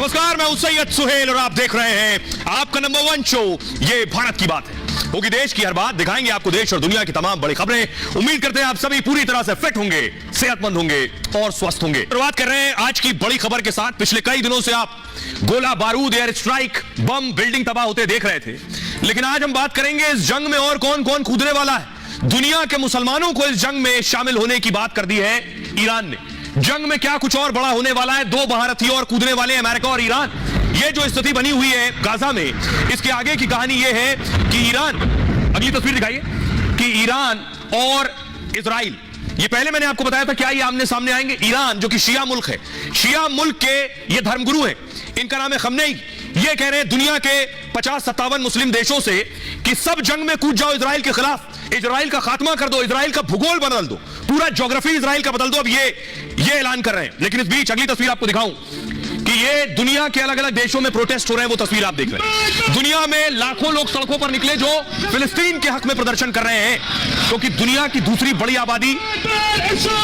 नमस्कार, मैं हूं सैयद सुहेल और आप देख रहे हैं आपका नंबर 1 शो ये भारत की बात है। होगी देश की हर बात, दिखाएंगे आपको देश और दुनिया की तमाम बड़ी खबरें। उम्मीद करते हैं आप सभी पूरी तरह से फिट होंगे, सेहतमंद होंगे और स्वस्थ होंगे। शुरुआत कर रहे हैं आज की बड़ी खबर के साथ। पिछले कई दिनों से आप गोला बारूद, एयर स्ट्राइक, बम, बिल्डिंग तबाह होते देख रहे थे, लेकिन आज हम बात करेंगे इस जंग में और कौन कौन कूदने वाला है। दुनिया के मुसलमानों को इस जंग में शामिल होने की बात कर दी है ईरान ने। जंग में क्या कुछ और बड़ा होने वाला है, दो महारथी और कूदने वाले अमेरिका और ईरान। ये जो स्थिति बनी हुई है गाजा में, इसके आगे की कहानी ये है कि ईरान, अगली तस्वीर दिखाइए, कि ईरान और इजराइल, ये पहले मैंने आपको बताया था क्या ये आमने सामने आएंगे। ईरान जो कि शिया मुल्क है, शिया मुल्क के ये धर्मगुरु हैं, इनका नाम है खमनेई। ये कह रहे हैं दुनिया के 50-57 मुस्लिम देशों से कि सब जंग में कूद जाओ इजराइल के खिलाफ, इजराइल का खात्मा कर दो, इजराइल का भूगोल बदल दो, पूरा ज्योग्राफी इजराइल का बदल दो। अब ये ऐलान कर रहे हैं। लेकिन इस बीच अगली तस्वीर आपको दिखाऊं कि ये दुनिया के अलग अलग देशों में प्रोटेस्ट हो रहे हैं, वो तस्वीर आप देख रहे हैं। दुनिया में लाखों लोग सड़कों पर निकले जो फिलिस्तीन के हक में प्रदर्शन कर रहे हैं, क्योंकि दुनिया की दूसरी बड़ी आबादी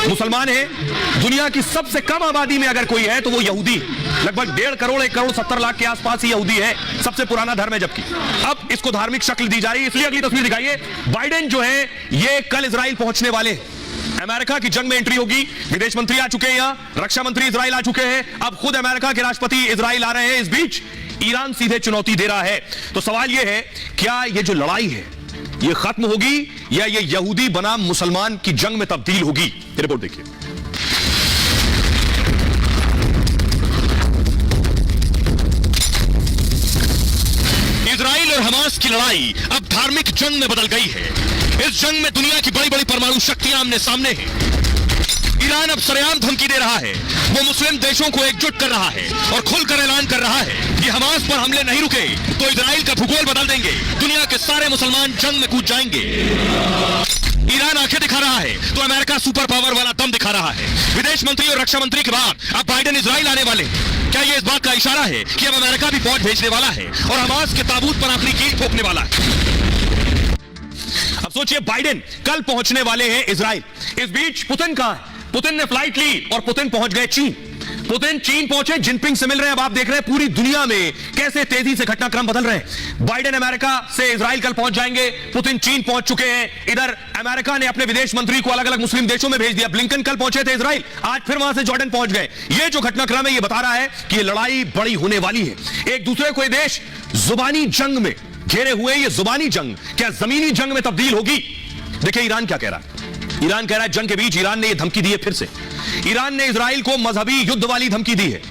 मुसलमान है। दुनिया की सबसे कम आबादी में अगर कोई है तो वो यहूदी, लगभग 1.5 करोड़ 1 करोड़ 70 लाख के आसपास ही यहूदी है। सबसे पुराना धर्म है, जबकि अब इसको धार्मिक शक्ल दी जा रही है। इसलिए अगली तस्वीर दिखाइए। बाइडेन जो है ये कल इजराइल पहुंचने वाले हैं। अमेरिका की जंग में एंट्री होगी। विदेश मंत्री आ चुके हैं, यहां रक्षा मंत्री इजराइल आ चुके हैं, अब खुद अमेरिका के राष्ट्रपति इजराइल आ रहे हैं। इस बीच ईरान सीधे चुनौती दे रहा है। तो सवाल यह है, क्या यह जो लड़ाई है यह खत्म होगी या यह यहूदी बनाम मुसलमान की जंग में तब्दील होगी? रिपोर्ट देखिए। इजराइल और हमास की लड़ाई अब धार्मिक जंग में बदल गई है। इस जंग में दुनिया की बड़ी बड़ी परमाणु शक्तियां आमने सामने हैं। ईरान अब सरेआम धमकी दे रहा है, वो मुस्लिम देशों को एकजुट कर रहा है और खुलकर ऐलान कर रहा है कि हमास पर हमले नहीं रुके तो इजराइल का भूगोल बदल देंगे, दुनिया के सारे मुसलमान जंग में कूद जाएंगे। ईरान आंखें दिखा रहा है तो अमेरिका सुपर पावर वाला दम दिखा रहा है। विदेश मंत्री और रक्षा मंत्री के बाद अब बाइडेन इजराइल आने वाले हैं। क्या यह इस बात का इशारा है कि अब अमेरिका भी फौज भेजने वाला है और हमास के ताबूत पर अपनी कील ठोकने वाला है? अब सोचिए, बाइडेन कल पहुंचने वाले हैं इजराइल। इस बीच पुतिन कहां है? पुतिन ने फ्लाइट ली और पुतिन पहुंच गए चीन। पुतिन चीन पहुंचे, जिनपिंग से मिल रहे हैं। अब आप देख रहे हैं पूरी दुनिया में कैसे तेजी से घटनाक्रम बदल रहे हैं। बाइडेन अमेरिका से इजराइल कल पहुंच जाएंगे, पुतिन चीन पहुंच चुके हैं। इधर अमेरिका ने अपने विदेश मंत्री को अलग अलग मुस्लिम देशों में भेज दिया। ब्लिंकन कल पहुंचे थे इजराइल, आज फिर वहां से जॉर्डन पहुंच गए। ये जो घटनाक्रम है ये बता रहा है कि ये लड़ाई बड़ी होने वाली है। एक दूसरे को ये देश जुबानी जंग में घेरे हुए, ये जुबानी जंग क्या जमीनी जंग में तब्दील होगी? देखिए ईरान क्या कह रहा है। ईरान कह रहा है जंग के बीच ईरान ने यह धमकी दी है। फिर से ईरान ने इजराइल को मजहबी युद्ध वाली धमकी दी है।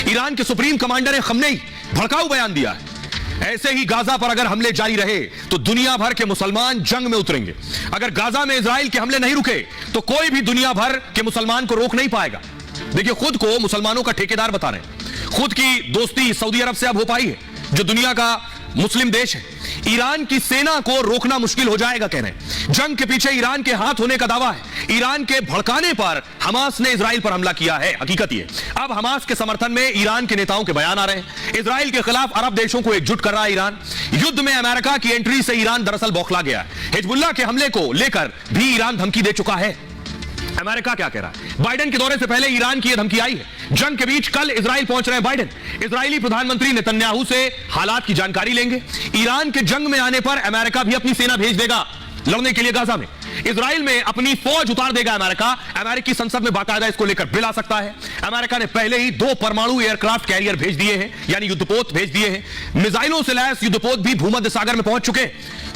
ईरान के सुप्रीम कमांडर ने खमनेई भड़काऊ बयान दिया है। ऐसे ही गाजा पर अगर हमले जारी रहे तो दुनिया भर के मुसलमान जंग में उतरेंगे। अगर गाजा में इजराइल के हमले नहीं रुके तो कोई भी दुनिया भर के मुसलमान को रोक नहीं पाएगा। देखिए, खुद को मुसलमानों का ठेकेदार बता रहे हैं। खुद की दोस्ती सऊदी अरब से अब हो पाई है, जो दुनिया का मुस्लिम देश है। ईरान की सेना को रोकना मुश्किल हो जाएगा, कह रहे हैं। जंग के पीछे ईरान के हाथ होने का दावा है। ईरान के भड़काने पर हमास ने इजराइल पर हमला किया है, हकीकत ये। अब हमास के समर्थन में ईरान के नेताओं के बयान आ रहे हैं। इजराइल के खिलाफ अरब देशों को एकजुट कर रहा है ईरान। युद्ध में अमेरिका की एंट्री से ईरान दरअसल बौखला गया है। हिजबुल्लाह के हमले को लेकर भी ईरान धमकी दे चुका है। अमेरिका क्या कह रहा है? बाइडेन के दौरे से पहले ईरान की यह धमकी आई है। जंग के बीच कल इजराइल पहुंच रहे हैं बाइडेन। इजरायली प्रधानमंत्री नेतन्याहू से हालात की जानकारी लेंगे। ईरान के जंग में आने पर अमेरिका भी अपनी सेना भेज देगा लड़ने के लिए गाजा में। इजराइल में अपनी फौज उतार देगा अमेरिका। अमेरिकी संसद में बाकायदा इसको लेकर बिल आ सकता है। अमेरिका ने पहले ही 2 परमाणु एयरक्राफ्ट कैरियर भेज दिए हैं, यानी युद्धपोत भेज दिए हैं। मिसाइलों से लैस युद्धपोत भी भूमध्य सागर में पहुंच चुके।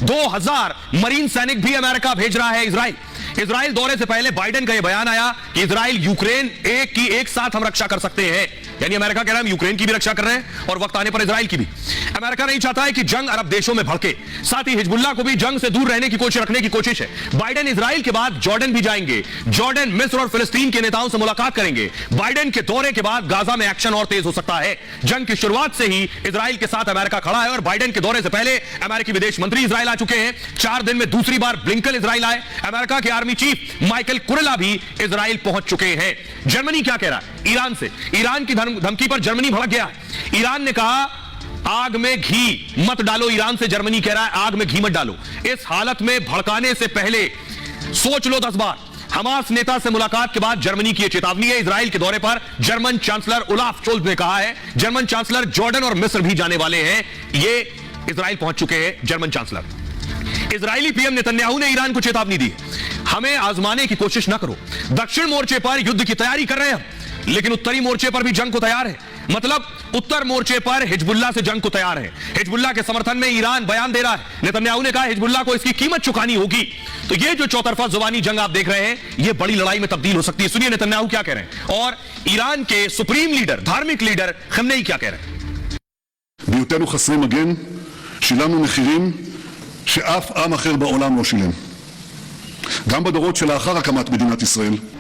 2000 मरीन सैनिक भी अमेरिका भेज रहा है इजराइल। इजराइल दौरे से पहले बाइडेन का यह बयान आया कि इजराइल यूक्रेन एक साथ हम रक्षा कर सकते हैं। यानी अमेरिका कह रहा है हम यूक्रेन की भी रक्षा कर रहे हैं और वक्त आने पर इजराइल की भी। अमेरिका नहीं चाहता है कि जंग अरब देशों में भड़के, साथ ही हिजबुल्लाह को भी जंग से दूर रहने की कोशिश रखने की कोशिश है। बाइडेन इजराइल के बाद जॉर्डन भी जाएंगे। जॉर्डन, मिस्र और फिलिस्तीन के नेताओं से मुलाकात करेंगे। बाइडेन के दौरे के बाद गाजा में एक्शन और तेज हो सकता है। जंग की शुरुआत से ही इजराइल के साथ अमेरिका खड़ा है और बाइडेन के दौरे से पहले अमेरिकी विदेश मंत्री इजराइल आ चुके हैं। 4 दिन में दूसरी बार ब्लिंकन इजराइल आए। अमेरिका के आर्मी चीफ माइकल कुरेला भी इजराइल पहुंच चुके हैं। जर्मनी क्या कह रहा है ईरान से? ईरान की धमकी पर जर्मनी भड़क गया। ईरान ने कहा आग में घी मत डालो। ईरान से जर्मनी कह रहा है आग में घी मत डालो। इस हालत में भड़काने से पहले सोच लो 10 बार। हमास नेता से मुलाकात के बाद जर्मनी की यह चेतावनी है। इजराइल के दौरे पर जर्मन चांसलर ओलाफ शोल्ज ने कहा है। जर्मन चांसलर जॉर्डन और मिस्र भी जाने वाले हैं। ये इजराइल पहुंच चुके हैं German chancellor. Israeli PM Netanyahu ने ईरान को चेतावनी दी, हमें आजमाने की कोशिश न करो। दक्षिण मोर्चे पर युद्ध की तैयारी कर रहे हैं, लेकिन उत्तरी मोर्चे पर भी जंग को तैयार है। मतलब उत्तर मोर्चे पर हिजबुल्लाह से जंग को तैयार है। हिजबुल्लाह के समर्थन में ईरान बयान दे रहा है। नेतन्याहू ने कहा हिजबुल्लाह को इसकी कीमत चुकानी होगी। तो ये जो चौतरफा जुबानी जंग आप देख रहे हैं, ये बड़ी लड़ाई में तब्दील हो सकती है। सुनिए नेतन्याहू क्या कह रहे हैं और ईरान के सुप्रीम लीडर, धार्मिक लीडर खमनेई क्या कह रहे हैं। בהיותנו חסרי מגן, שילמנו מחירים שאף עם אחר בעולם לא שילם. גם בדורות שלאחר הקמת מדינת ישראל.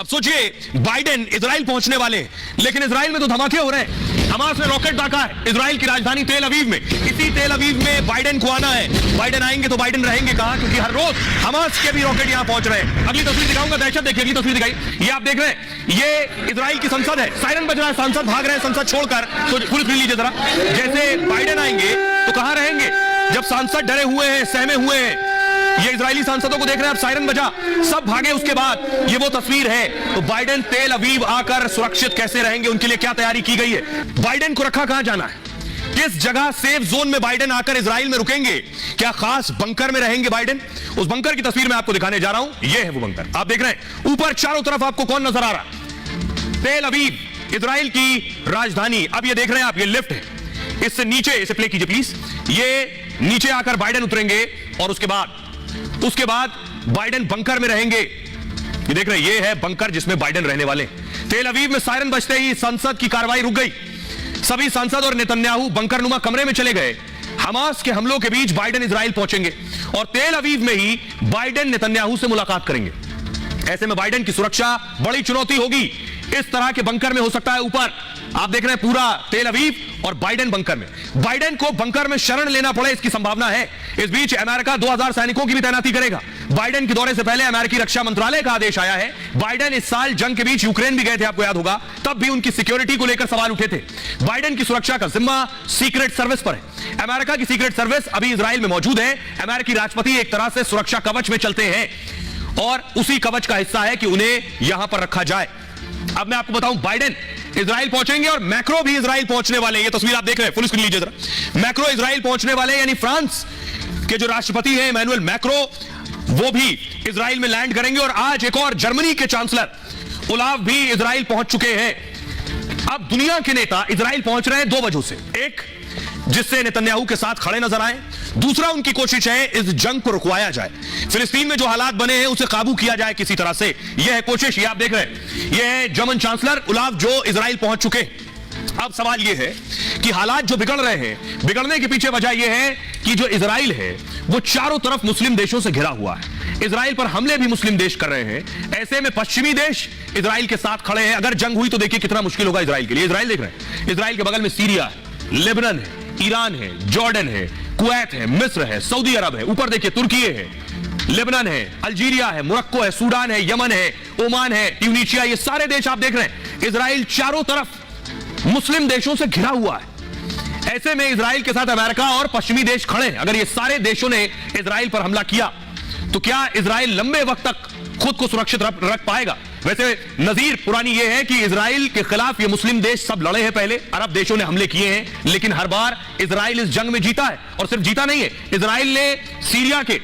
अब सोचिए बाइडेन इजराइल पहुंचने वाले, लेकिन इजराइल में तो धमाके हो रहे हैं। हमास ने रॉकेट दागा है इजराइल की राजधानी तेल अवीव में। इसी तेल अवीव में बाइडेन को आना है। बाइडेन आएंगे तो बाइडेन रहेंगे कहां, क्योंकि हर रोज हमास के भी रॉकेट यहां पहुंच रहे हैं। अगली तस्वीर दिखाऊंगा, दहशत देखिए। अगली तस्वीर दिखाई, ये आप देख रहे हैं, ये इजराइल की संसद है। सायरन बज रहा है, सांसद भाग रहे हैं संसद छोड़कर। तो फुल स्क्रीन लीजिए जरा। जैसे बाइडेन आएंगे तो कहां रहेंगे, जब सांसद डरे हुए हैं, सहमे हुए हैं, ये इजरायली सांसदों को देख रहे हैं, अब सायरन बजा, सब भागे। उसके बाद ये वो तस्वीर है। तो बाइडेन तेल अवीव आकर सुरक्षित कैसे रहेंगे, उनके लिए क्या तैयारी की गई है। बाइडेन को रखा कहां जाना है, किस जगह सेफ जोन में बाइडेन आकर इजराइल में रुकेंगे, क्या खास बंकर में रहेंगे बाइडेन। उस बंकर की तस्वीर मैं आपको दिखाने जा रहा हूं। ये है वो बंकर, आप देख रहे हैं। ऊपर चारों तरफ आपको कौन नजर आ रहा है, तेल अवीव, इजराइल की राजधानी। अब ये देख रहे हैं आप, ये लिफ्ट है, इससे नीचे, इसे प्ले कीजिए प्लीज। ये नीचे आकर बाइडेन उतरेंगे और उसके बाद बाइडेन बंकर में रहेंगे। ये देख रहे हैं, ये है बंकर जिसमें बाइडेन रहने वाले। तेल अवीव में सायरन बजते ही संसद की कार्रवाई रुक गई। सभी सांसद और नेतन्याहू बंकरनुमा कमरे में चले गए। हमास के हमलों के बीच बाइडेन इजराइल पहुंचेंगे और तेल अवीव में ही बाइडेन नेतन्याहू से मुलाकात करेंगे। ऐसे में बाइडेन की सुरक्षा बड़ी चुनौती होगी। इस तरह के बंकर में हो सकता है ऊपर, आप देख रहे हैं पूरा तेल अवीव और बाइडेन बंकर में। बाइडेन को बंकर में शरण लेना पड़े, इसकी संभावना है। इस बीच अमेरिका 2000 सैनिकों की भी तैनाती करेगा। बाइडेन के दौरे से पहले अमेरिकी रक्षा मंत्रालय का आदेश आया है। बाइडेन इस साल जंग के बीच यूक्रेन भी गए थे, आपको याद होगा, तब भी उनकी सिक्योरिटी को लेकर सवाल उठे थे। बाइडेन की सुरक्षा का जिम्मा सीक्रेट सर्विस पर है। अमेरिका की सीक्रेट सर्विस अभी इजराइल में मौजूद है। अमेरिकी राष्ट्रपति एक तरह से सुरक्षा कवच में चलते हैं और उसी कवच का हिस्सा है कि उन्हें यहां पर रखा जाए। अब मैं आपको बताऊं, बाइडेन इजराइल पहुंचेंगे और मैक्रो भी इजराइल पहुंचने वाले हैं। ये तस्वीर आप देख रहे हैं, फुल स्क्रीन लीजिए जरा। मैक्रो इजराइल पहुंचने वाले हैं, यानी फ्रांस के जो राष्ट्रपति हैं इमैनुअल मैक्रो, वो भी इजराइल में लैंड करेंगे। और आज एक और जर्मनी के चांसलर ओलाफ भी इजराइल पहुंच चुके हैं। अब दुनिया के नेता इजराइल पहुंच रहे हैं दो वजहों से। एक, जिससे नेतन्याहू के साथ खड़े नजर आए। दूसरा, उनकी कोशिश है इस जंग को रुकवाया जाए। फिलिस्तीन में जो हालात बने हैं उसे काबू किया जाए किसी तरह से, यह है कोशिश। ये आप देख रहे हैं, यह है जर्मन चांसलर ओलाफ जो इजराइल पहुंच चुके। अब सवाल यह है कि हालात जो बिगड़ रहे हैं, बिगड़ने के पीछे वजह यह है कि जो इजराइल है वो चारों तरफ मुस्लिम देशों से घिरा हुआ है। इजराइल पर हमले भी मुस्लिम देश कर रहे हैं। ऐसे में पश्चिमी देश इजराइल के साथ खड़े हैं। अगर जंग हुई तो देखिए कितना मुश्किल होगा इजराइल के लिए। इजराइल देख रहे हैं, इजराइल के बगल में सीरिया है, लेबनान है, ईरान है, जॉर्डन है, कुवैत है, मिस्र है, सऊदी अरब है, ऊपर देखिए तुर्की है, लेबनान है, अल्जीरिया है, मोरक्को है, सूडान है, यमन है, ओमान है, ट्यूनीशिया, ये सारे देश आप देख रहे हैं। इजराइल चारों तरफ मुस्लिम देशों से घिरा हुआ है। ऐसे में इजराइल के साथ अमेरिका और पश्चिमी देश खड़े हैं। अगर ये सारे देशों ने इजराइल पर हमला किया तो क्या इजराइल लंबे वक्त तक खुद को सुरक्षित रख पाएगा। वैसे नजीर पुरानी यह है कि इजराइल के खिलाफ ये मुस्लिम देश सब लड़े हैं पहले, अरब देशों ने हमले किए हैं, लेकिन हर बार इजराइल इस जंग में जीता है। और सिर्फ जीता नहीं है, इजराइल ने सीरिया के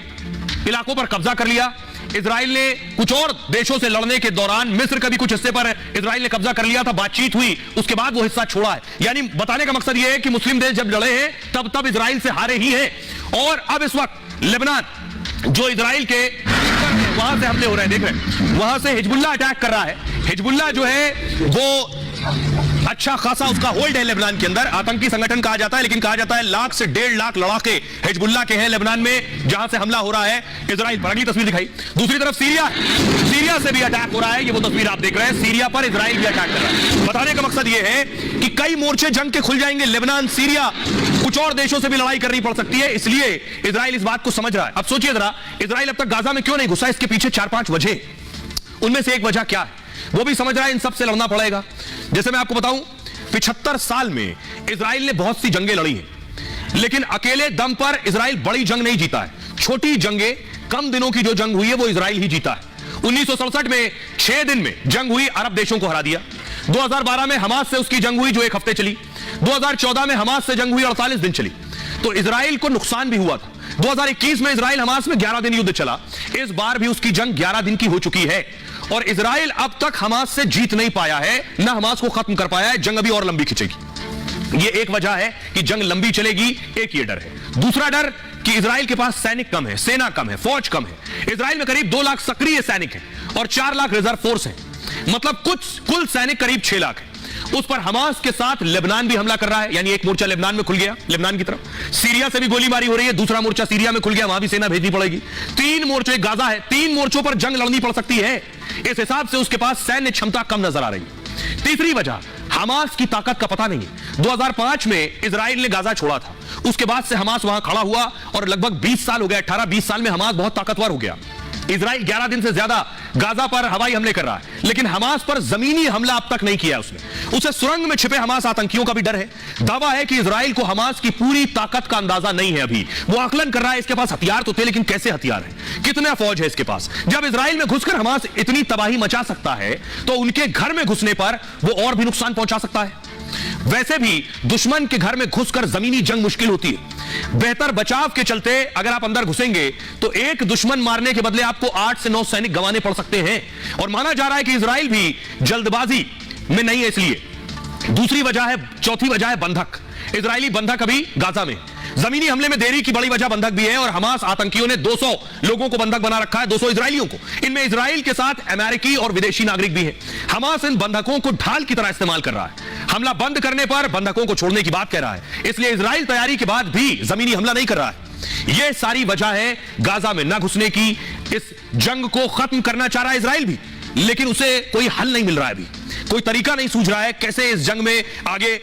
इलाकों पर कब्जा कर लिया। इजराइल ने कुछ और देशों से लड़ने के दौरान मिस्र के भी कुछ हिस्से पर इजराइल ने कब्जा कर लिया था, बातचीत हुई, उसके बाद वो हिस्सा छोड़ा है। यानी बताने का मकसद यह है कि मुस्लिम देश जब लड़े हैं तब इजराइल से हारे ही हैं। और अब इस वक्त लेबनान जो इजराइल के वहां से हमले हो रहे हैं, देख रहे हैं, वहां से हिजबुल्लाह अटैक कर रहा है। हिजबुल्लाह जो है वो अच्छा खासा उसका होल्ड है लेबनान के अंदर, आतंकी संगठन कहा जाता है, लेकिन कहा जाता है 1 से 1.5 लाख लड़ाके हिजबुल्लाह के हैं लेबनान में, जहां से हमला हो रहा है इजराइल पर। अगली तस्वीर दिखाई, दूसरी तरफ सीरिया से भी अटैक हो रहा है। ये वो तस्वीर आप देख रहे हैं, सीरिया पर इजराइल भी अटैक कर रहा है। बताने का मकसद ये है कि कई मोर्चे जंग के खुल जाएंगे। लेबनान, सीरिया, कुछ और देशों से भी लड़ाई करनी पड़ सकती है, इसलिए इजराइल इस बात को समझ रहा है। अब सोचिए जरा, इजराइल अब तक गाजा में क्यों नहीं घुसा, इसके पीछे 4-5 वजह। उनमें से एक वजह क्या है, वो भी समझ रहा है इन सब से लड़ना पड़ेगा। जैसे मैं आपको बताऊं, 75 साल में इजराइल ने बहुत सी जंगें लड़ी हैं, लेकिन अकेले दम पर इजराइल बड़ी जंग नहीं जीता है। छोटी जंगें, कम दिनों की जो जंग हुई है वो इजराइल ही जीता है। 1967 में 6 दिन में जंग हुई, अरब देशों को हरा दिया। 2012 में हमास से उसकी जंग हुई जो 1 हफ्ते चली। 2014 में हमास से जंग हुई 48 दिन चली। तो इजराइल को नुकसान भी हुआ था। 2021 में इजराइल हमास में 11 दिन युद्ध चला। इस बार भी उसकी जंग 11 दिन की हो चुकी है और इजराइल अब तक हमास से जीत नहीं पाया है, ना हमास को खत्म कर पाया है। जंग अभी और लंबी खिंचेगी। ये एक वजह है कि जंग लंबी चलेगी, एक ये डर है। दूसरा डर कि इजराइल के पास सैनिक कम है, सेना कम है, फौज कम है। इजराइल में करीब 2 लाख सक्रिय सैनिक हैं और 4 लाख रिजर्व फोर्स हैं। मतलब कुल सैनिक करीब 6 लाख है। उस पर हमास के साथ लेबनान भी हमला कर रहा है, यानी एक मोर्चा लेबनान में खुल गया, लेबनान की तरफ। सीरिया से भी गोलीबारी हो रही है, दूसरा मोर्चा सीरिया में खुल गया, वहां भी सेना भेजनी पड़ेगी। 3 मोर्चे, गाजा है, 3 मोर्चों पर जंग लड़नी पड़ सकती है। इस हिसाब से उसके पास सैन्य क्षमता कम नजर आ रही है। तीसरी वजह, हमास की ताकत का पता नहीं है। 2005 में इजराइल ने गाजा छोड़ा था, उसके बाद से हमास वहां खड़ा हुआ और लगभग 20 साल हो गए। 18-20 साल में हमास बहुत ताकतवर हो गया। इजराइल 11 दिन से ज्यादा गाजा पर हवाई हमले कर रहा है, लेकिन हमास पर जमीनी हमला अब तक नहीं किया उसने। उसे सुरंग में छिपे हमास आतंकियों का भी डर है। दावा है कि इजराइल को हमास की पूरी ताकत का अंदाजा नहीं है अभी। वो आकलन कर रहा है, इसके पास हथियार तो थे, लेकिन कैसे हथियार है, कितना फौज है इसके पास। जब इजराइल में घुसकर हमास इतनी तबाही मचा सकता है, तो उनके घर में घुसने पर वो और भी नुकसान पहुंचा सकता है। वैसे भी दुश्मन के घर में घुसकर जमीनी जंग मुश्किल होती है। बेहतर बचाव के चलते अगर आप अंदर घुसेंगे तो एक दुश्मन मारने के बदले आपको 8 से 9 सैनिक गंवाने पड़ सकते हैं। और माना जा रहा है कि इजराइल भी जल्दबाजी में नहीं है इसलिए। दूसरी वजह है, चौथी वजह है बंधक। इजरायली बंधक अभी गाजा में। जमीनी हमले में देरी की बड़ी वजह बंधक भी है और हमास आतंकियों ने 200 लोगों को बंधक बना रखा है, 200 इजरायलियों को। इनमें इजराइल के साथ अमेरिकी और विदेशी नागरिक भी हैं। हमास इन बंधकों को ढाल की तरह इस्तेमाल कर रहा है। हमला बंद करने पर बंधकों को छोड़ने की बात कह रहा है, इसलिए इजराइल तैयारी के बाद भी जमीनी हमला नहीं कर रहा है। यह सारी वजह है गाजा में न घुसने की। इस जंग को खत्म करना चाह रहा है इजराइल भी, लेकिन उसे कोई हल नहीं मिल रहा है अभी। कोई तरीका नहीं सूझ रहा है कैसे इस जंग में आगे